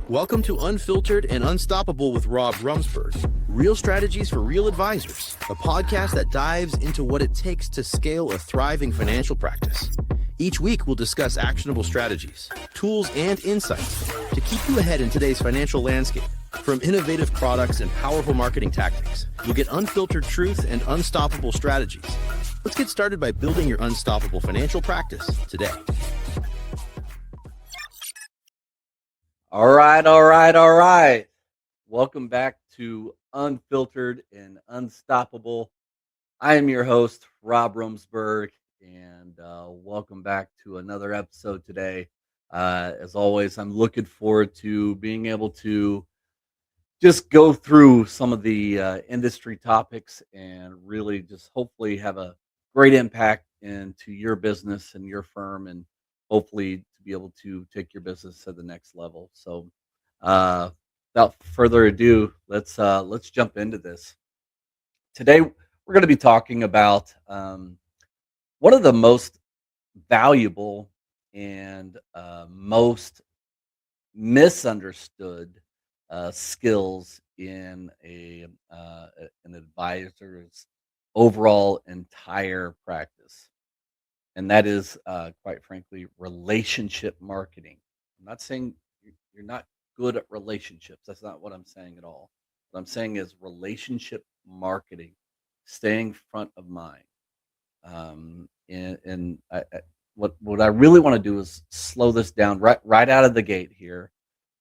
Welcome to Unfiltered and Unstoppable with Romesburg. Real strategies for real advisors, a podcast that dives into what it takes to scale a thriving financial practice. Each week, we'll discuss actionable strategies, tools, and insights to keep you ahead in today's financial landscape. From innovative products and powerful marketing tactics, you'll get unfiltered truth and unstoppable strategies. Let's get started by building your unstoppable financial practice today. All right. Welcome back to Unfiltered and Unstoppable. I am your host, Rob Romesburg, and welcome back to another episode today. As always, I'm looking forward to being able to just go through some of the industry topics and really just hopefully have a great impact into your business and your firm, and hopefully to be able to take your business to the next level. So without further ado, let's jump into this. Today we're going to be talking about one of the most valuable and most misunderstood skills in an advisor's overall entire practice, and that is, quite frankly, relationship marketing. I'm not saying you're not good at relationships. That's not what I'm saying at all. What I'm saying is relationship marketing, staying front of mind. What I really want to do is slow this down right out of the gate here,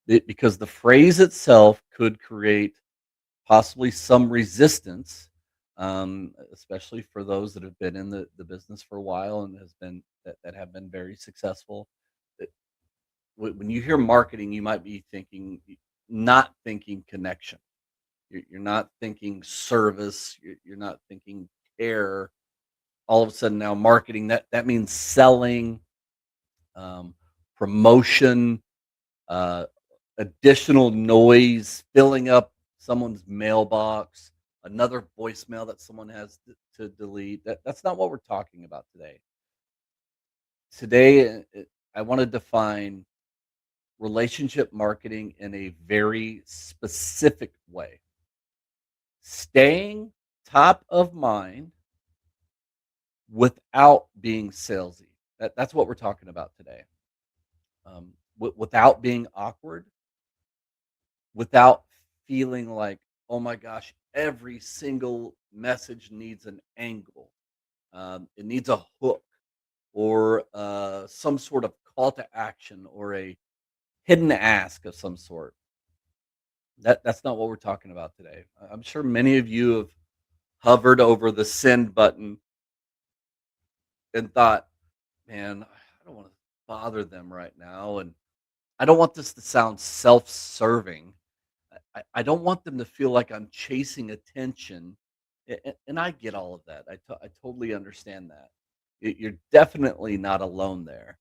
because the phrase itself could create possibly some resistance, especially for those that have been in the business for a while and that have been very successful. That when you hear marketing, you might be not thinking connection. You're not thinking service. You're not thinking care. All of a sudden now marketing, that means selling, um, promotion, uh, additional noise, filling up someone's mailbox, another voicemail that someone has to delete. That's not what we're talking about today. Today, I want to define relationship marketing in a very specific way. Staying top of mind without being salesy. That's what we're talking about today. Without being awkward, without feeling like, oh my gosh, every single message needs an angle. It needs a hook or some sort of call to action or a hidden ask of some sort. That's not what we're talking about today. I'm sure many of you have hovered over the send button and thought, man, I don't want to bother them right now. And I don't want this to sound self serving. I don't want them to feel like I'm chasing attention. And I get all of that. I totally understand that. You're definitely not alone there.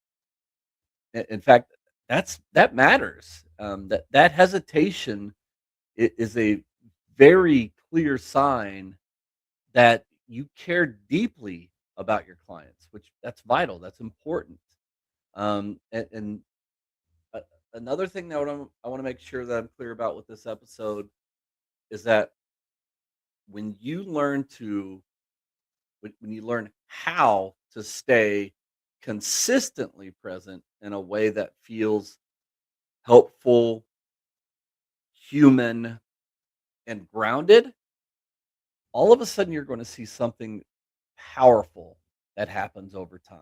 In fact, that matters. That hesitation is a very clear sign that you care deeply about your clients, which that's vital. That's important. And uh, another thing that I want to make sure that I'm clear about with this episode is that when you learn to when you learn how to stay consistently present in a way that feels helpful, human, and grounded, all of a sudden you're going to see something powerful that happens over time.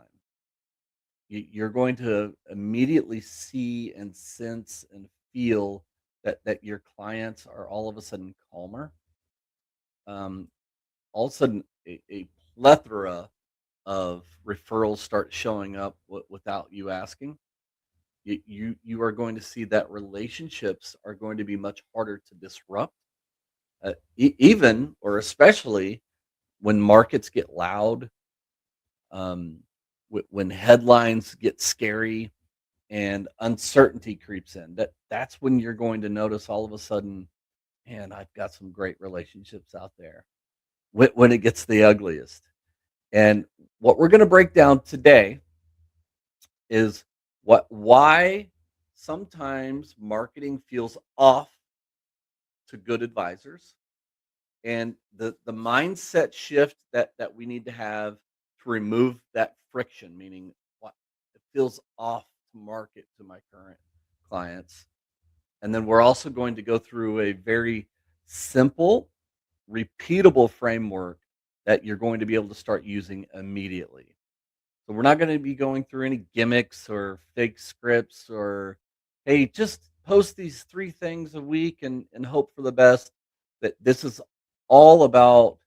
You're going to immediately see and sense and feel that your clients are all of a sudden calmer. Um, all of a sudden, a plethora of referrals start showing up without you asking. You are going to see that relationships are going to be much harder to disrupt, even or especially when markets get loud, um, when headlines get scary and uncertainty creeps in. That's when you're going to notice all of a sudden, man, I've got some great relationships out there. When it gets the ugliest. And what we're going to break down today is why sometimes marketing feels off to good advisors, and the mindset shift that we need to have to remove that friction, meaning what it feels off to market to my current clients. And then we're also going to go through a very simple, repeatable framework that you're going to be able to start using immediately. So we're not going to be going through any gimmicks or fake scripts or, hey, just post these three things a week and hope for the best. That this is all about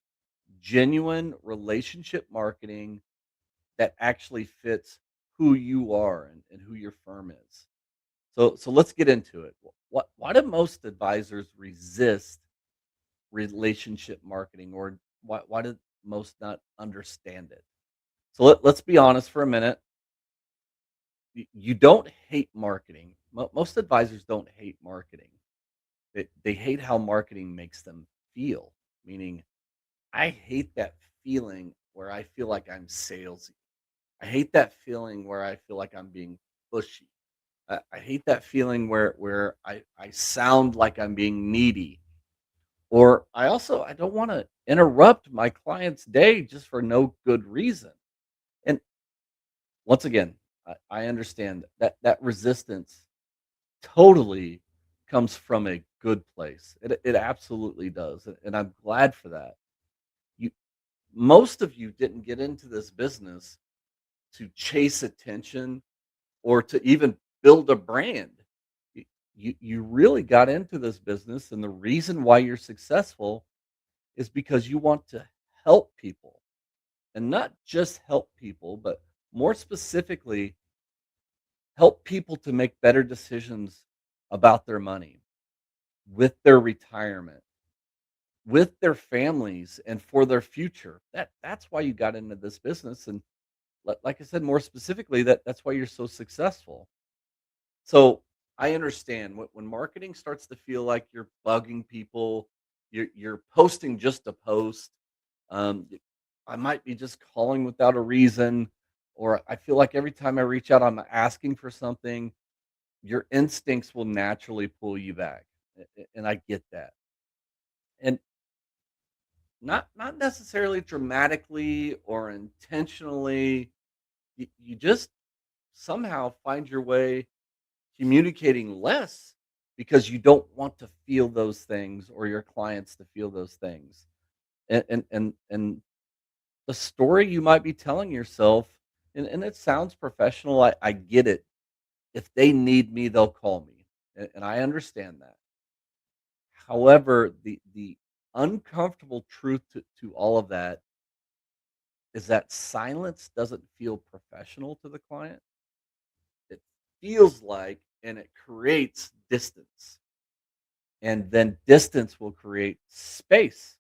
genuine relationship marketing that actually fits who you are and who your firm is. So let's get into it. Why do most advisors resist relationship marketing, or why do most not understand it? So let's be honest for a minute. You don't hate marketing. Most advisors don't hate marketing. They hate how marketing makes them feel. Meaning, I hate that feeling where I feel like I'm salesy. I hate that feeling where I feel like I'm being pushy. I hate that feeling where I sound like I'm being needy. Or I don't want to interrupt my client's day just for no good reason. And once again, I understand that resistance totally comes from a good place. It absolutely does, and I'm glad for that. You Most of you didn't get into this business to chase attention or to even build a brand. Y- you really got into this business, and the reason why you're successful is because you want to help people, and not just help people, but more specifically, help people to make better decisions about their money, with their retirement, with their families, and for their future. That's why you got into this business, and like I said, more specifically, that's why you're so successful. So I understand when marketing starts to feel like you're bugging people, you're posting just to post. Y- I might be just calling without a reason, or I feel like every time I reach out, I'm asking for something. Your instincts will naturally pull you back, and I get that. And not necessarily dramatically or intentionally. You just somehow find your way communicating less because you don't want to feel those things or your clients to feel those things. And the story you might be telling yourself, and it sounds professional, I get it. If they need me, they'll call me. And I understand that. However, the uncomfortable truth to all of that is that silence doesn't feel professional to the client. It feels like, and it creates distance. And then distance will create space.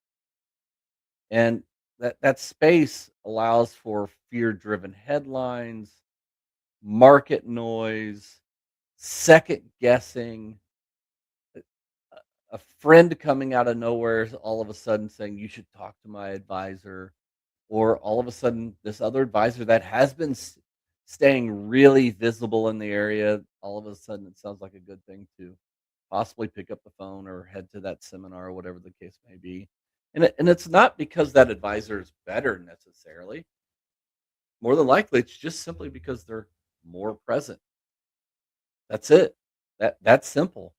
And that space allows for fear-driven headlines, market noise, second guessing, a a friend coming out of nowhere all of a sudden saying, "You should talk to my advisor," or all of a sudden, this other advisor that has been staying really visible in the area, all of a sudden, it sounds like a good thing to possibly pick up the phone or head to that seminar or whatever the case may be. And it's not because that advisor is better necessarily. More than likely, it's just simply because they're more present. That's it. That's simple.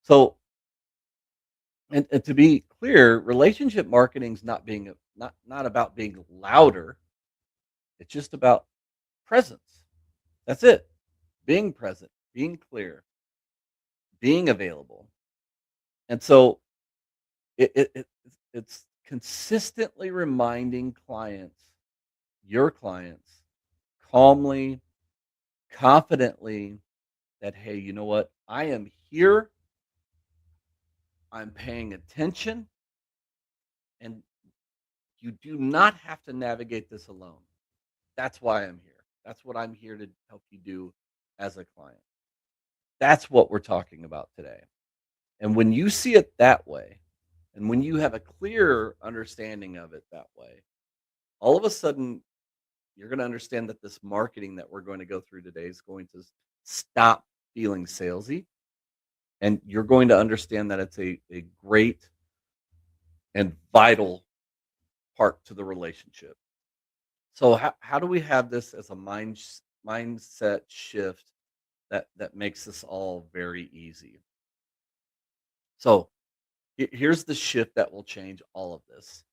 So, and to be clear, relationship marketing is not about being louder. It's just about presence. That's it. Being present, being clear, being available. And so it's consistently reminding your clients, calmly, confidently, that, hey, you know what? I am here. I'm paying attention, and you do not have to navigate this alone. That's why I'm here. That's what I'm here to help you do as a client. That's what we're talking about today. And when you see it that way, and when you have a clear understanding of it that way, all of a sudden you're going to understand that this marketing that we're going to go through today is going to stop feeling salesy, and you're going to understand that it's a great and vital part to the relationship. So how do we have this as a mindset shift that makes this all very easy? So here's the shift that will change all of this.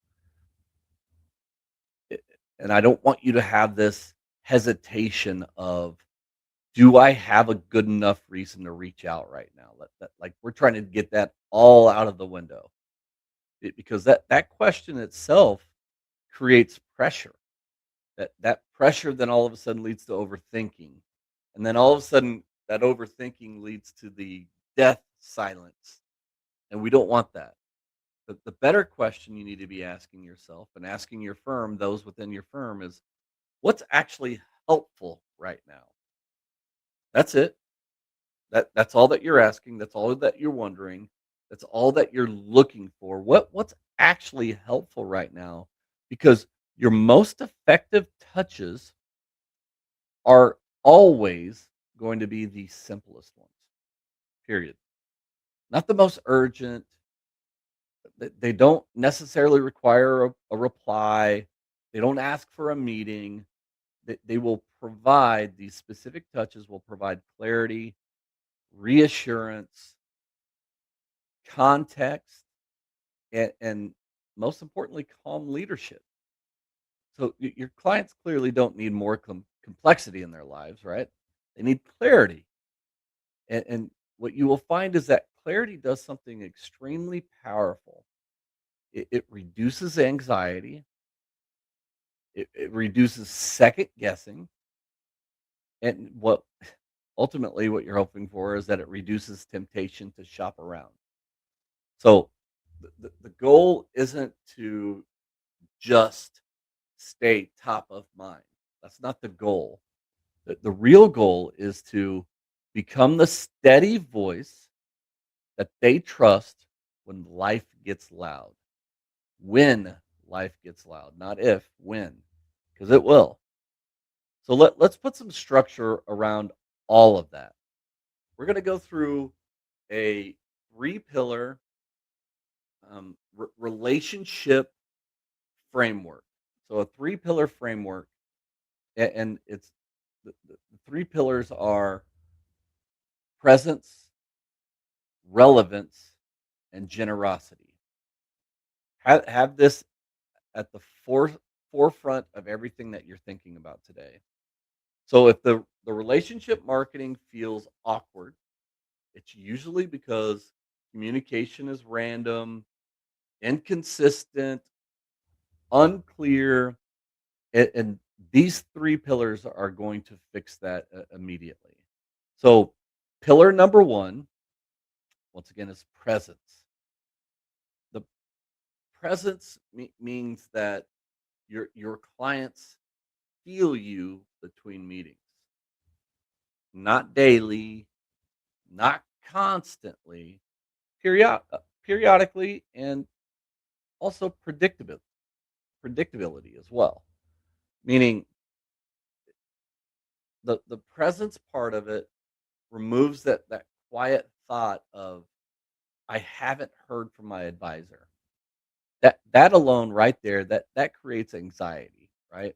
It- And I don't want you to have this hesitation of, do I have a good enough reason to reach out right now? Like we're trying to get that all out of the window. Because that question itself creates pressure. That pressure then all of a sudden leads to overthinking. And then all of a sudden that overthinking leads to the death silence. And we don't want that. The better question you need to be asking yourself and asking your firm, those within your firm, is what's actually helpful right now? That's it. That's all that you're asking. That's all that you're wondering. That's all that you're looking for. What's actually helpful right now? Because your most effective touches are always going to be the simplest ones. Period. Not the most urgent. They don't necessarily require a reply. They don't ask for a meeting. They will provide, these specific touches will provide clarity, reassurance, context, and most importantly, calm leadership. So your clients clearly don't need more complexity in their lives, right? They need clarity. And what you will find is that clarity does something extremely powerful. It reduces anxiety, it reduces second guessing, and what ultimately what you're hoping for is that it reduces temptation to shop around. So the goal isn't to just stay top of mind. That's not the goal. The real goal is to become the steady voice that they trust when life gets loud. When life gets loud, not if, when, because it will. So let's put some structure around all of that. We're going to go through a three pillar relationship framework. So a three pillar framework, and it's the three pillars are presence, relevance, and generosity. Have this at the forefront of everything that you're thinking about today. So if the relationship marketing feels awkward, it's usually because communication is random, inconsistent, unclear, and these three pillars are going to fix that immediately. So, pillar number one, once again, is presence. The presence means that your clients feel you between meetings, not daily, not constantly, periodically, and also predictability as well. Meaning the presence part of it removes that quiet thought of, I haven't heard from my advisor. That alone right there, that creates anxiety, right?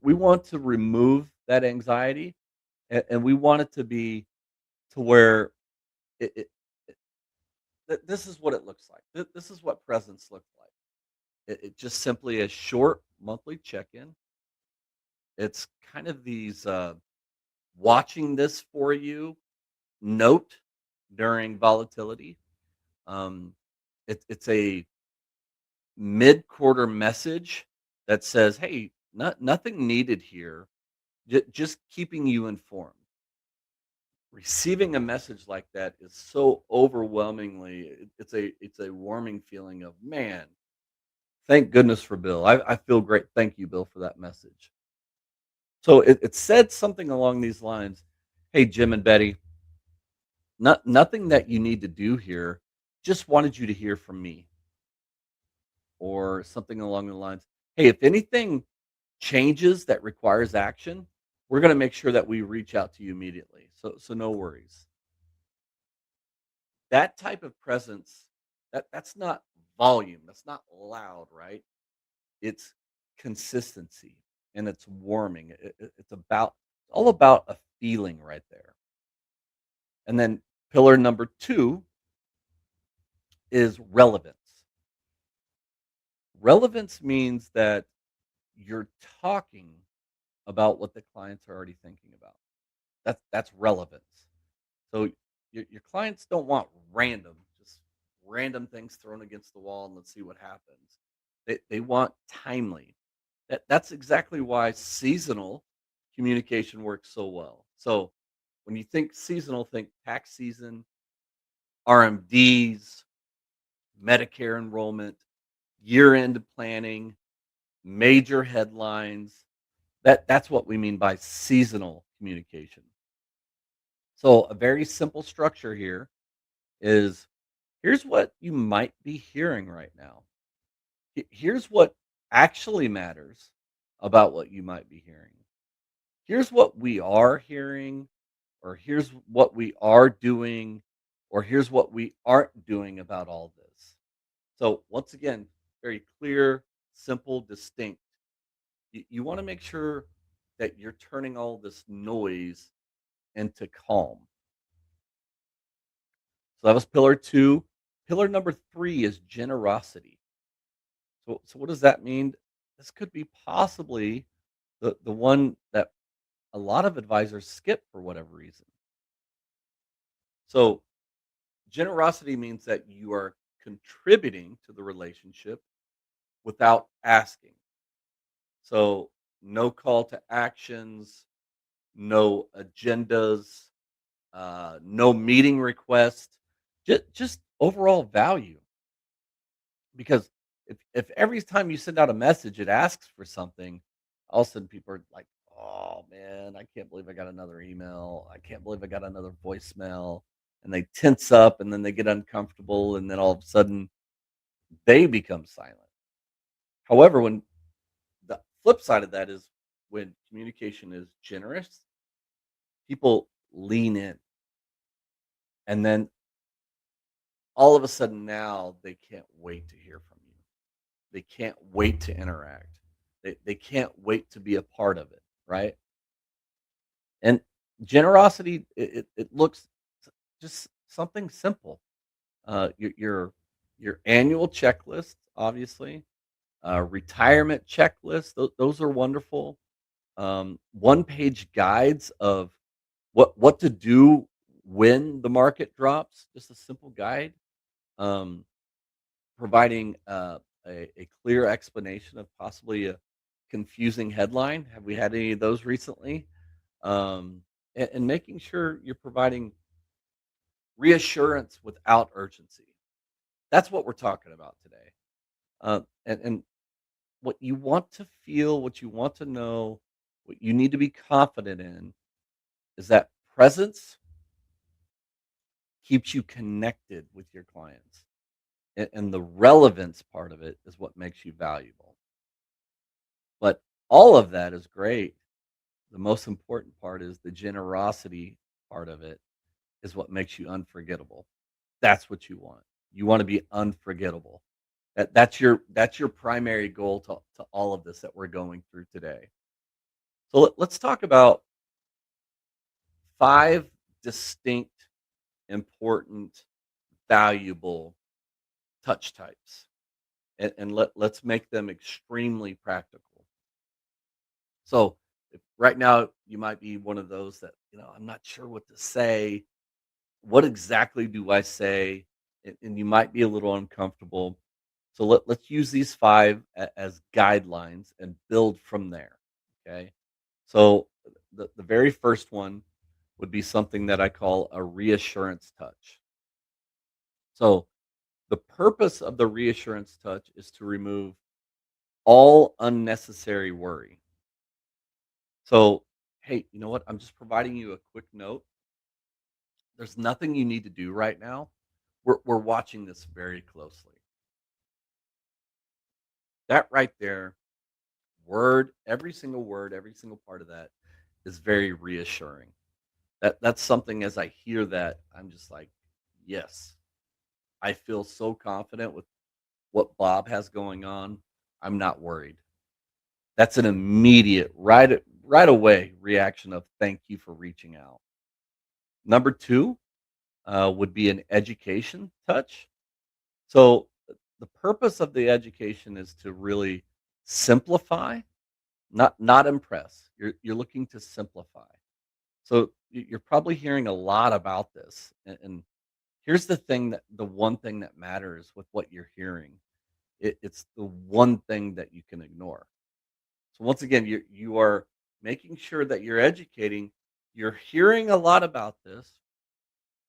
We want to remove that anxiety, and we want it to be to where it this is what it looks like. This is what presence looks like. It just simply a short monthly check-in. It's kind of these watching this for you note during volatility. Um, it's a mid-quarter message that says, "Hey, nothing needed here. Just keeping you informed." Receiving a message like that is so overwhelmingly. It's a warming feeling of, man. Thank goodness for Bill. I feel great. Thank you, Bill, for that message. So it said something along these lines. Hey, Jim and Betty, nothing that you need to do here. Just wanted you to hear from me, or something along the lines. Hey, if anything changes that requires action, we're going to make sure that we reach out to you immediately. So no worries. That type of presence, that's not volume, that's not loud, right? It's consistency and it's warming. It's about all about a feeling right there. And then pillar number 2 is relevance. Relevance means that you're talking about what the clients are already thinking about. That's relevance. So your clients don't want just random things thrown against the wall and let's see what happens. They want timely. That's exactly why seasonal communication works so well. So when you think seasonal, think tax season, RMDs, Medicare enrollment, year-end planning, major headlines. That's what we mean by seasonal communication. So a very simple structure here is here's what you might be hearing right now. Here's what actually matters about what you might be hearing. Here's what we are hearing, or here's what we are doing, or here's what we aren't doing about all this. So, once again, very clear, simple, distinct. You want to make sure that you're turning all this noise into calm. So, that was pillar 2. Pillar number 3 is generosity. So what does that mean? This could be possibly the one that a lot of advisors skip for whatever reason. So, generosity means that you are contributing to the relationship without asking. So, no call to actions, no agendas, no meeting request, just overall value. Because if every time you send out a message, it asks for something, all of a sudden people are like, "Oh man, I can't believe I got another email. I can't believe I got another voicemail," and they tense up, and then they get uncomfortable, and then all of a sudden they become silent. However, when the flip side of that is when communication is generous, people lean in, and then all of a sudden now they can't wait to hear from you. They can't wait to interact. They can't wait to be a part of it, right? And generosity, it looks just something simple. Your annual checklist, obviously, retirement checklist. Those are wonderful. One page guides of what to do when the market drops. Just a simple guide. Um, Providing a clear explanation of possibly a confusing headline. Have we had any of those recently? And making sure you're providing reassurance without urgency. That's what we're talking about today. And what you want to feel, what you want to know, what you need to be confident in is that presence keeps you connected with your clients. And the relevance part of it is what makes you valuable. But all of that is great. The most important part is the generosity part of it is what makes you unforgettable. That's what you want. You want to be unforgettable. That's your primary goal to all of this that we're going through today. So let's talk about 5 distinct, important, valuable touch types. And let's make them extremely practical. So if right now you might be one of those that, I'm not sure what to say. What exactly do I say? And you might be a little uncomfortable. So let's use these 5 as guidelines and build from there. Okay. So the very first one would be something that I call a reassurance touch. So the purpose of the reassurance touch is to remove all unnecessary worry. So, hey, you know what? I'm just providing you a quick note. There's nothing you need to do right now. We're watching this very closely. That right there, word, every single part of that is very reassuring. That's something as I hear that, I'm just like, yes. I feel so confident with what Bob has going on. I'm not worried. That's an immediate, right away reaction of thank you for reaching out. Number two would be an education touch. So the purpose of the education is to really simplify, not impress. You're looking to simplify. So you're probably hearing a lot about this, and here's the one thing that matters with what you're hearing. It's the one thing that you can ignore. So once again, you are making sure that you're educating. You're hearing a lot about this.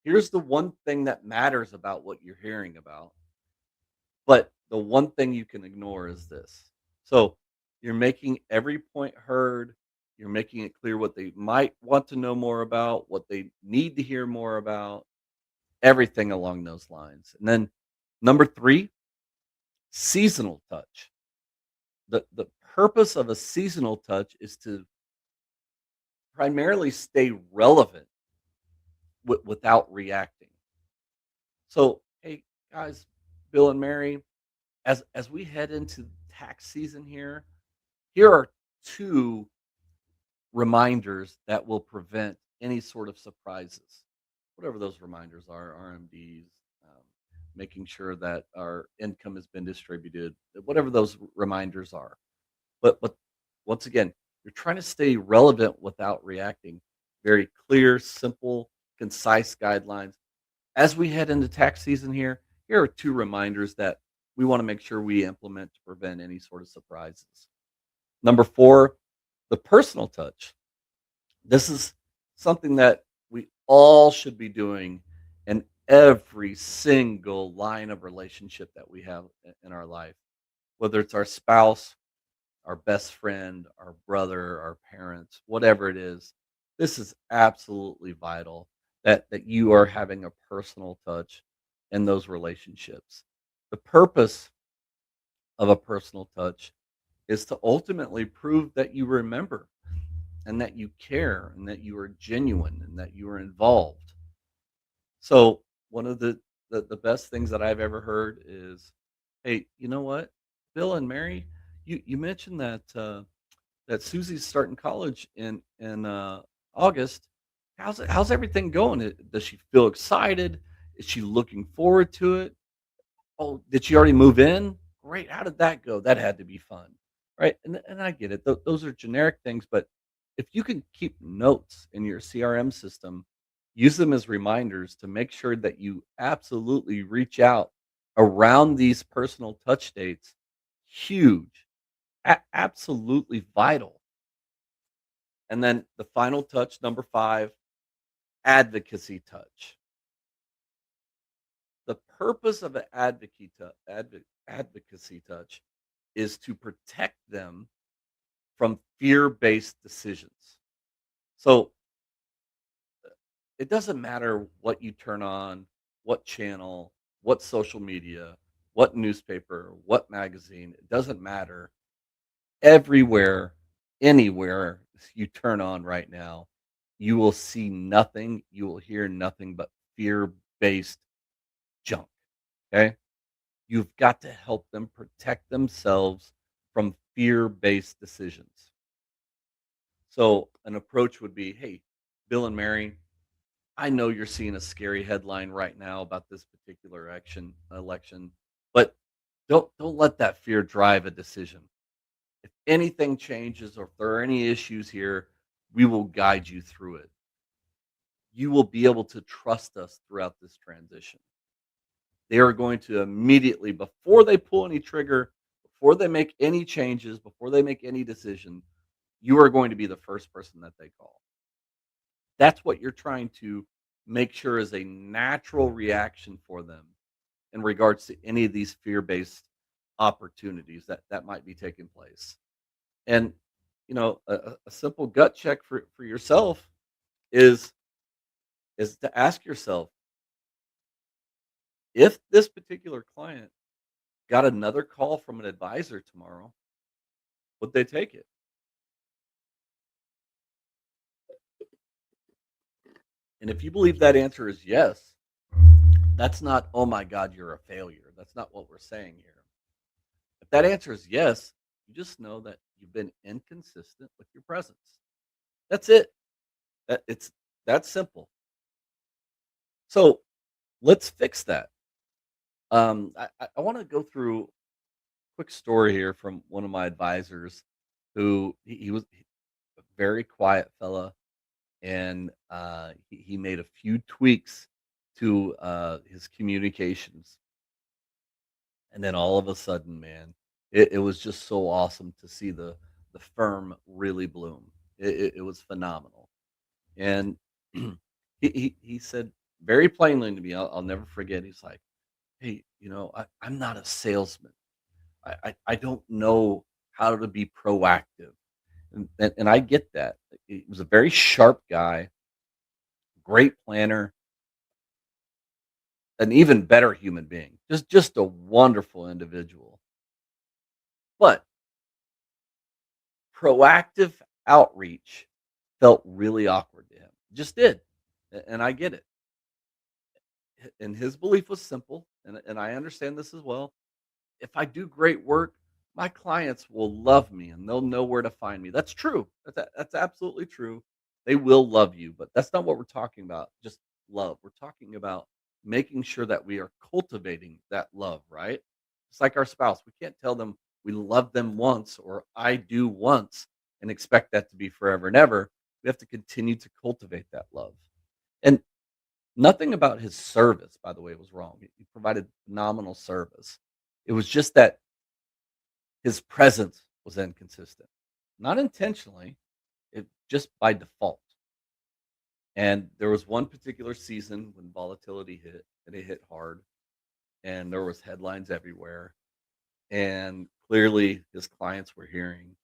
Here's the one thing that matters about what you're hearing about. But the one thing you can ignore is this. So you're making every point heard. You're making it clear what they might want to know more about, what they need to hear more about, everything along those lines. And then number three, seasonal touch. The purpose of a seasonal touch is to primarily stay relevant without reacting. So, hey guys, Bill and Mary, as we head into tax season here, here are two reminders that will prevent any sort of surprises. Whatever those reminders are, RMDs, making sure that our income has been distributed, whatever those reminders are. But once again, you're trying to stay relevant without reacting. Very clear, simple, concise guidelines. As we head into tax season here are two reminders that we want to make sure we implement to prevent any sort of surprises. Number four, the personal touch. This is something that we all should be doing in every single line of relationship that we have in our life, whether it's our spouse, our best friend, our brother, our parents, whatever it is. This is absolutely vital that you are having a personal touch in those relationships. The purpose of a personal touch is to ultimately prove that you remember and that you care and that you are genuine and that you are involved. So one of the best things that I've ever heard is, hey, you know what, Bill and Mary, you mentioned that that Susie's starting college in August. How's everything going? Does she feel excited? Is she looking forward to it? Oh, did she already move in? Great. How did that go? That had to be fun, right? And I get it. Those are generic things, but if you can keep notes in your CRM system, use them as reminders to make sure that you absolutely reach out around these personal touch dates. Huge, absolutely vital. And then the final touch, number five, advocacy touch. The purpose of an advocacy touch is to protect them from fear-based decisions. So it doesn't matter what you turn on, what channel, what social media, what newspaper, what magazine, it doesn't matter. Everywhere, anywhere you turn on right now, you will see nothing, you will hear nothing but fear-based junk. Okay? You've got to help them protect themselves from fear-based decisions. So an approach would be, hey, Bill and Mary, I know you're seeing a scary headline right now about this particular election, but don't let that fear drive a decision. If anything changes or if there are any issues here, we will guide you through it. You will be able to trust us throughout this transition. They are going to immediately, before they pull any trigger, before they make any changes, before they make any decision, you are going to be the first person that they call. That's what you're trying to make sure is a natural reaction for them in regards to any of these fear-based opportunities that might be taking place. And a simple gut check for yourself is to ask yourself, if this particular client got another call from an advisor tomorrow, would they take it? And if you believe that answer is yes, That's not, "Oh my god, you're a failure." That's not what we're saying here. If that answer is yes, you just know that you've been inconsistent with your presence. That's it. It's that simple. So, let's fix that. I wanna go through a quick story here from one of my advisors who he was a very quiet fella, and, he made a few tweaks to, his communications. And then all of a sudden, man, it was just so awesome to see the firm really bloom. It was phenomenal. And he said very plainly to me, I'll never forget. He's like, "Hey, I'm not a salesman. I don't know how to be proactive." And I get that. He was a very sharp guy, great planner, an even better human being. Just a wonderful individual. But proactive outreach felt really awkward to him. Just did, and I get it. And his belief was simple, and I understand this as well. If I do great work, my clients will love me, and they'll know where to find me. That's true. That's absolutely true. They will love you, but that's not what we're talking about, just love. We're talking about making sure that we are cultivating that love, right? It's like our spouse. We can't tell them we love them once or I do once and expect that to be forever and ever. We have to continue to cultivate that love. And nothing about his service, by the way, was wrong. He provided phenomenal service. It was just that his presence was inconsistent, not intentionally, it just by default. And there was one particular season when volatility hit, and it hit hard, and there was headlines everywhere. And clearly, his clients were hearing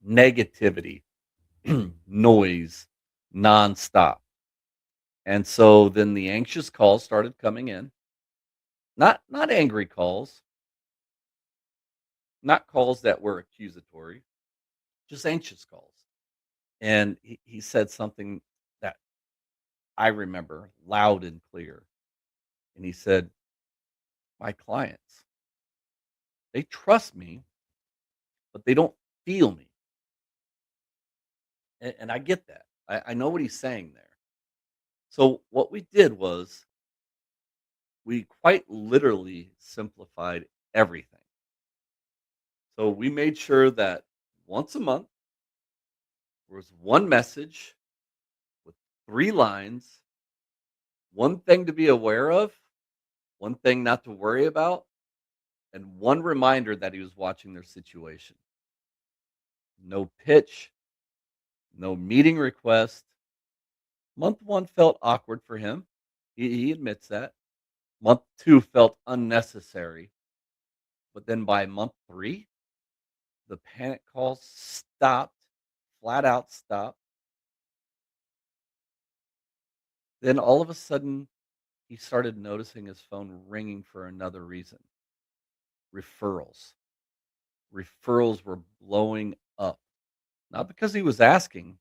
negativity, noise, nonstop. And so then the anxious calls started coming in. Not angry calls, not calls that were accusatory, just anxious calls. And he said something that I remember loud and clear. And he said, "My clients, they trust me, but they don't feel me." And I get that. I know what he's saying there. So what we did was we quite literally simplified everything. So we made sure that once a month there was one message with 3 lines, one thing to be aware of, one thing not to worry about, and one reminder that he was watching their situation. No pitch, no meeting request. Month one felt awkward for him. He admits that. Month two felt unnecessary. But then by month three, the panic calls stopped, flat out stopped. Then all of a sudden, he started noticing his phone ringing for another reason. Referrals. Referrals were blowing up. Not because he was asking,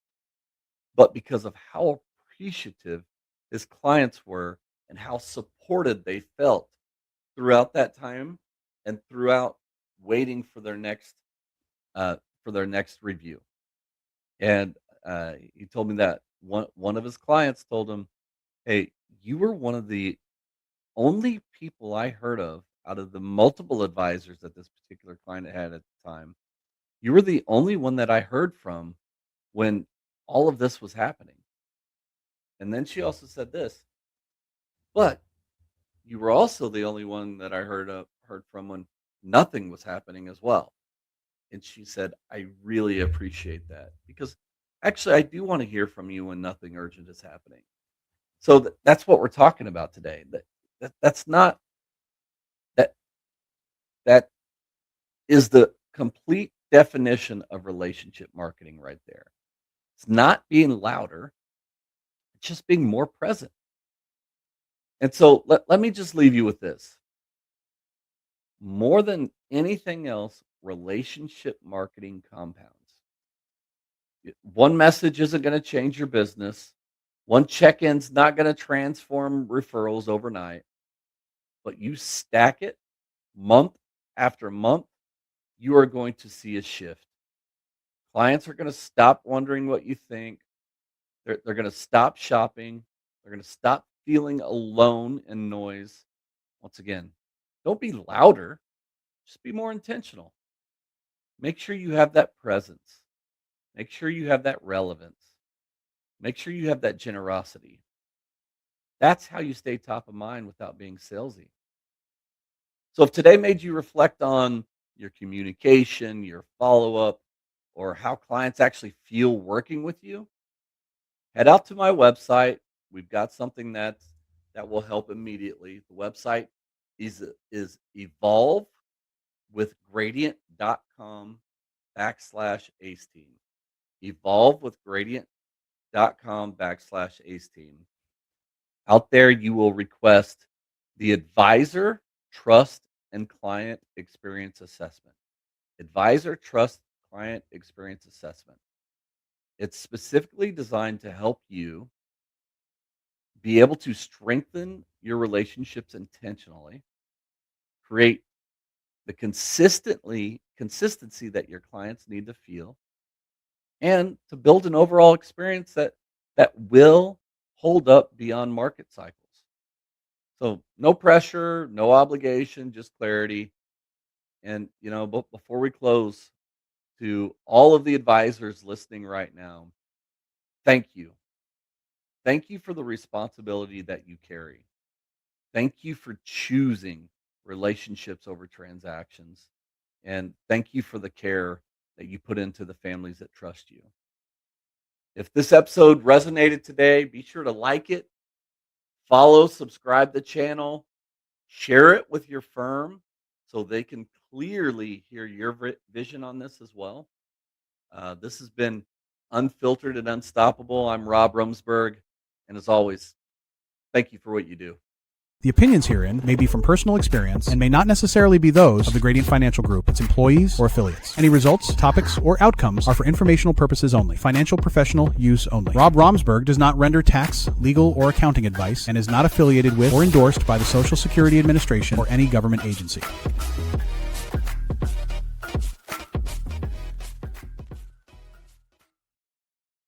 but because of how appreciative his clients were and how supported they felt throughout that time and throughout waiting uh, for their next review. And he told me that one of his clients told him, "Hey, you were one of the only people I heard of out of the multiple advisors that this particular client had at the time. You were the only one that I heard from when all of this was happening." And then she also said this, "But you were also the only one that I heard from when nothing was happening as well." And she said, "I really appreciate that because actually I do want to hear from you when nothing urgent is happening." So that's what we're talking about today. That's not that that is the complete definition of relationship marketing right there. It's not being louder, it's just being more present. And so let me just leave you with this. More than anything else, relationship marketing compounds. One message isn't going to change your business. One check-in's not going to transform referrals overnight, but you stack it month after month, you are going to see a shift. Clients are going to stop wondering what you think. They're going to stop shopping. They're going to stop feeling alone in noise. Once again, don't be louder, just be more intentional. Make sure you have that presence. Make sure you have that relevance. Make sure you have that generosity. That's how you stay top of mind without being salesy. So if today made you reflect on your communication, your follow-up, or how clients actually feel working with you, head out to my website. We've got something that will help immediately. The website is evolvewithgradient.com/ace team. Evolvewithgradient.com/ace team. Out there, you will request the Advisor Trust and Client Experience Assessment. Advisor Trust Client Experience Assessment. It's specifically designed to help you be able to strengthen your relationships intentionally, create the consistency that your clients need to feel, and to build an overall experience that will hold up beyond market cycles. So no pressure, no obligation, just clarity. And but before we close, to all of the advisors listening right now, thank you. Thank you for the responsibility that you carry. Thank you for choosing relationships over transactions. And thank you for the care that you put into the families that trust you. If this episode resonated today, be sure to like it, follow, subscribe the channel, share it with your firm so they can clearly hear your vision on this as well. This has been Unfiltered and Unstoppable. I'm Rob Romesburg. And as always, thank you for what you do. The opinions herein may be from personal experience and may not necessarily be those of the Gradient Financial Group, its employees, or affiliates. Any results, topics, or outcomes are for informational purposes only. Financial professional use only. Rob Romesburg does not render tax, legal, or accounting advice and is not affiliated with or endorsed by the Social Security Administration or any government agency.